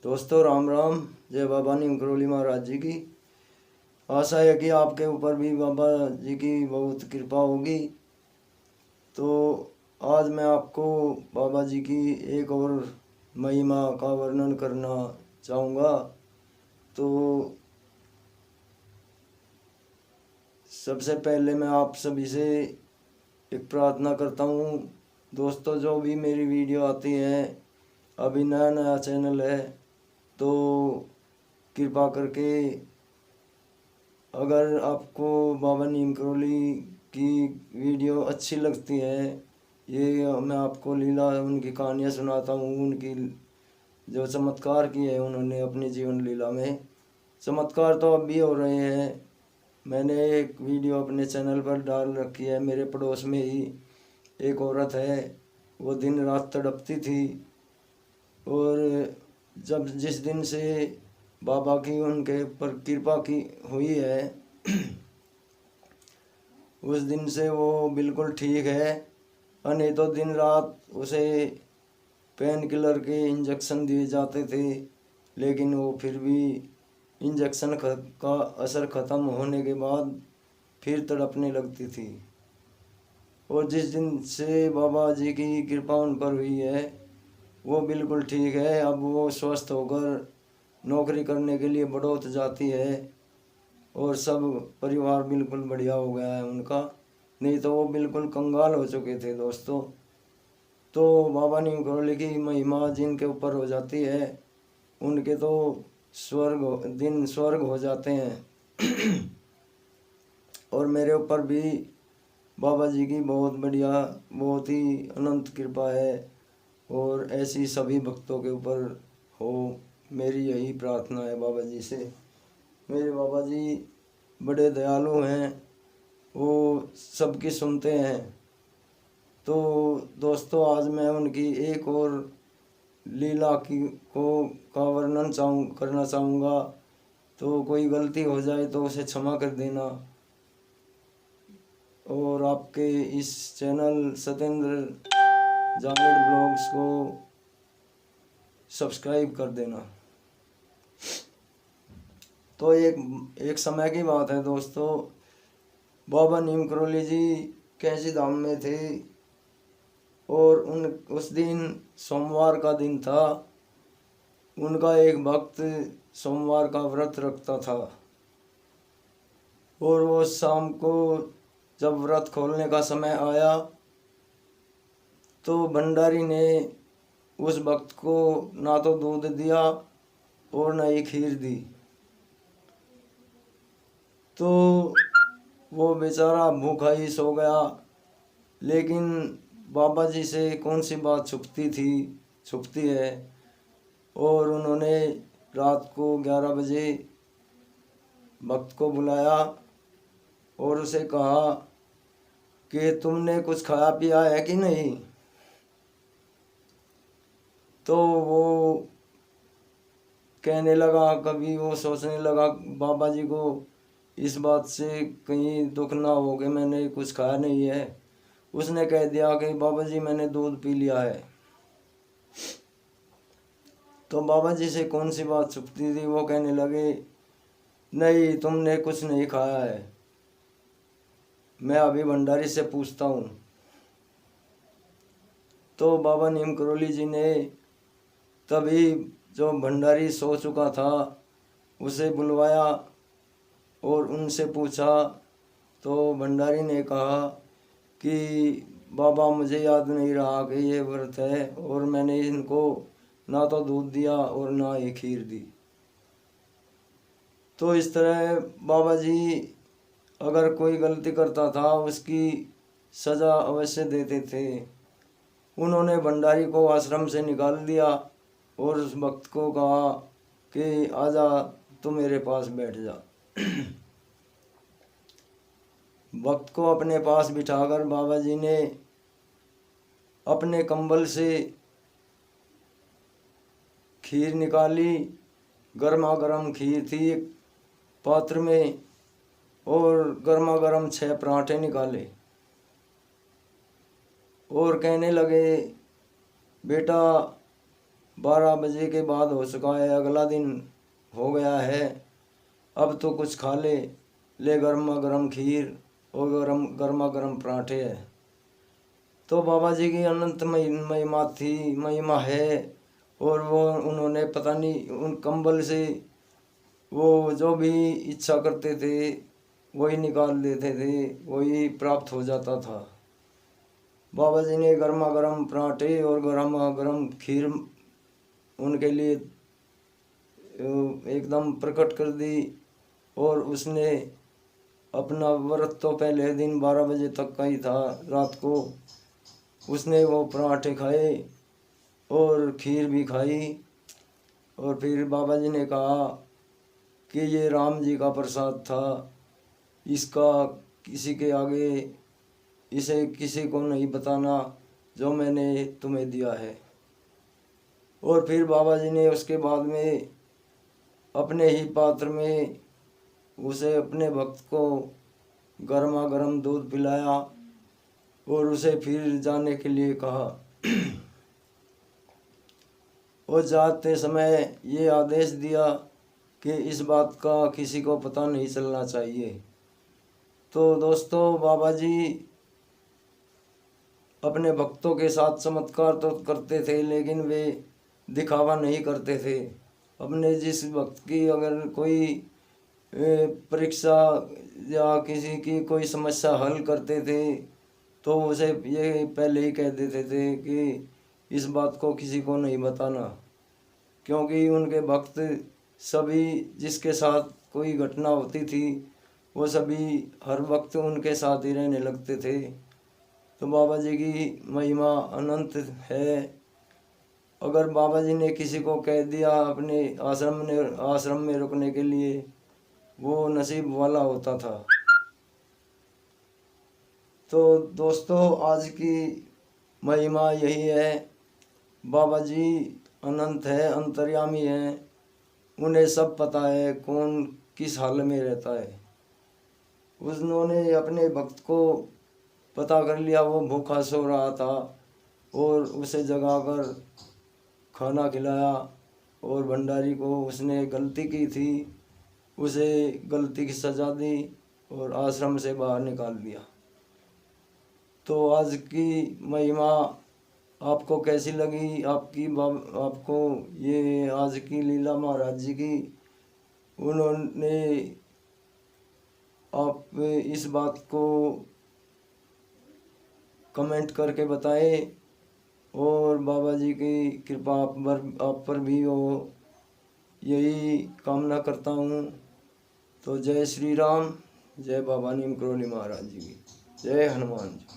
दोस्तों राम राम। जय बाबा नीम करोली महाराज जी की। आशा है कि आपके ऊपर भी बाबा जी की बहुत कृपा होगी। तो आज मैं आपको बाबा जी की एक और महिमा का वर्णन करना चाहूँगा। तो सबसे पहले मैं आप सभी से एक प्रार्थना करता हूँ। दोस्तों, जो भी मेरी वीडियो आती है, अभी नया नया चैनल है, तो कृपा करके अगर आपको बाबा नीम करोली की वीडियो अच्छी लगती है, ये मैं आपको लीला उनकी कहानियाँ सुनाता हूँ। उनकी जो चमत्कार किए हैं उन्होंने अपनी जीवन लीला में, चमत्कार तो अब भी हो रहे हैं। मैंने एक वीडियो अपने चैनल पर डाल रखी है। मेरे पड़ोस में ही एक औरत है, वो दिन रात तड़पती थी, और जब जिस दिन से बाबा की उनके पर कृपा की हुई है उस दिन से वो बिल्कुल ठीक है। और नहीं तो दिन रात उसे पेन किलर के इंजेक्शन दिए जाते थे, लेकिन वो फिर भी इंजेक्शन का असर ख़त्म होने के बाद फिर तड़पने लगती थी। और जिस दिन से बाबा जी की कृपा उन पर हुई है, वो बिल्कुल ठीक है। अब वो स्वस्थ होकर नौकरी करने के लिए बड़ौत जाती है, और सब परिवार बिल्कुल बढ़िया हो गया है उनका। नहीं तो वो बिल्कुल कंगाल हो चुके थे दोस्तों। तो बाबा नीम करोली की महिमा जिनके ऊपर हो जाती है, उनके तो दिन स्वर्ग हो जाते हैं। और मेरे ऊपर भी बाबा जी की बहुत बढ़िया, बहुत ही अनंत कृपा है, और ऐसी सभी भक्तों के ऊपर हो, मेरी यही प्रार्थना है बाबा जी से। मेरे बाबा जी बड़े दयालु हैं, वो सबकी सुनते हैं। तो दोस्तों, आज मैं उनकी एक और लीला की को का वर्णन करना चाहूँगा। तो कोई गलती हो जाए तो उसे क्षमा कर देना, और आपके इस चैनल सत्येंद्र जांगड़ ब्लॉग्स को सब्सक्राइब कर देना। तो एक समय की बात है दोस्तों, बाबा नीम करोली जी कैंची धाम में थे, और उस दिन सोमवार का दिन था। उनका एक भक्त सोमवार का व्रत रखता था, और वो शाम को जब व्रत खोलने का समय आया, तो भंडारी ने उस भक्त को ना तो दूध दिया और न ही खीर दी। तो वो बेचारा भूखा ही सो गया। लेकिन बाबा जी से कौन सी बात छुपती है। और उन्होंने रात को 11 बजे भक्त को बुलाया और उसे कहा कि तुमने कुछ खाया पिया है कि नहीं। तो वो कहने लगा, कभी वो सोचने लगा बाबा जी को इस बात से कहीं दुख ना हो कि मैंने कुछ खाया नहीं है। उसने कह दिया कि बाबा जी मैंने दूध पी लिया है। तो बाबा जी से कौन सी बात छुपती थी। वो कहने लगे, नहीं तुमने कुछ नहीं खाया है, मैं अभी भंडारी से पूछता हूँ। तो बाबा नीम करोली जी ने तभी जो भंडारी सो चुका था उसे बुलवाया और उनसे पूछा। तो भंडारी ने कहा कि बाबा मुझे याद नहीं रहा कि ये व्रत है, और मैंने इनको ना तो दूध दिया और ना ही खीर दी। तो इस तरह बाबा जी अगर कोई गलती करता था उसकी सज़ा अवश्य देते थे। उन्होंने भंडारी को आश्रम से निकाल दिया और उस भक्त को कहा कि आजा, तू मेरे पास बैठ जा। भक्त को अपने पास बिठाकर बाबा जी ने अपने कंबल से खीर निकाली। गर्मा गर्म खीर थी एक पात्र में, और गर्मा गर्म 6 पराठे निकाले और कहने लगे, बेटा 12 बजे के बाद हो चुका है, अगला दिन हो गया है, अब तो कुछ खा ले गर्मा गर्म खीर और गर्मा गर्म पराठे है। तो बाबा जी की अनंत महिमा थी, महिमा है। और वो उन्होंने पता नहीं उन कंबल से वो जो भी इच्छा करते थे वही निकाल देते थे, वही प्राप्त हो जाता था। बाबा जी ने गर्मा गर्म पराठे और गर्मा गर्म खीर उनके लिए एकदम प्रकट कर दी। और उसने अपना व्रत तो पहले दिन 12 बजे तक का ही था, रात को उसने वो पराठे खाए और खीर भी खाई। और फिर बाबा जी ने कहा कि ये राम जी का प्रसाद था, इसका किसी के आगे इसे किसी को नहीं बताना जो मैंने तुम्हें दिया है। और फिर बाबा जी ने उसके बाद में अपने ही पात्र में उसे अपने भक्त को गर्मा गर्म दूध पिलाया और उसे फिर जाने के लिए कहा। और जाते समय ये आदेश दिया कि इस बात का किसी को पता नहीं चलना चाहिए। तो दोस्तों, बाबा जी अपने भक्तों के साथ चमत्कार तो करते थे, लेकिन वे दिखावा नहीं करते थे। अपने जिस भक्त की अगर कोई परीक्षा या किसी की कोई समस्या हल करते थे तो उसे ये पहले ही कह देते थे कि इस बात को किसी को नहीं बताना, क्योंकि उनके भक्त सभी जिसके साथ कोई घटना होती थी वो सभी हर वक्त उनके साथ ही रहने लगते थे। तो बाबा जी की महिमा अनंत है। अगर बाबा जी ने किसी को कह दिया अपने आश्रम में रुकने के लिए, वो नसीब वाला होता था। तो दोस्तों, आज की महिमा यही है। बाबा जी अनंत है, अंतर्यामी है, उन्हें सब पता है कौन किस हाल में रहता है। उन्होंने अपने भक्त को पता कर लिया, वो भूखा सो रहा था और उसे जगाकर खाना खिलाया। और भंडारी को उसने गलती की थी, उसे गलती की सजा दी और आश्रम से बाहर निकाल दिया। तो आज की महिमा आपको कैसी लगी? आपको ये आज की लीला महाराज जी की, उन्होंने आप इस बात को कमेंट करके बताएं। और बाबा जी की कृपा आप पर भी हो, यही कामना करता हूँ। तो जय श्री राम, जय बाबा नीम करोली महाराज जी की, जय हनुमान जी।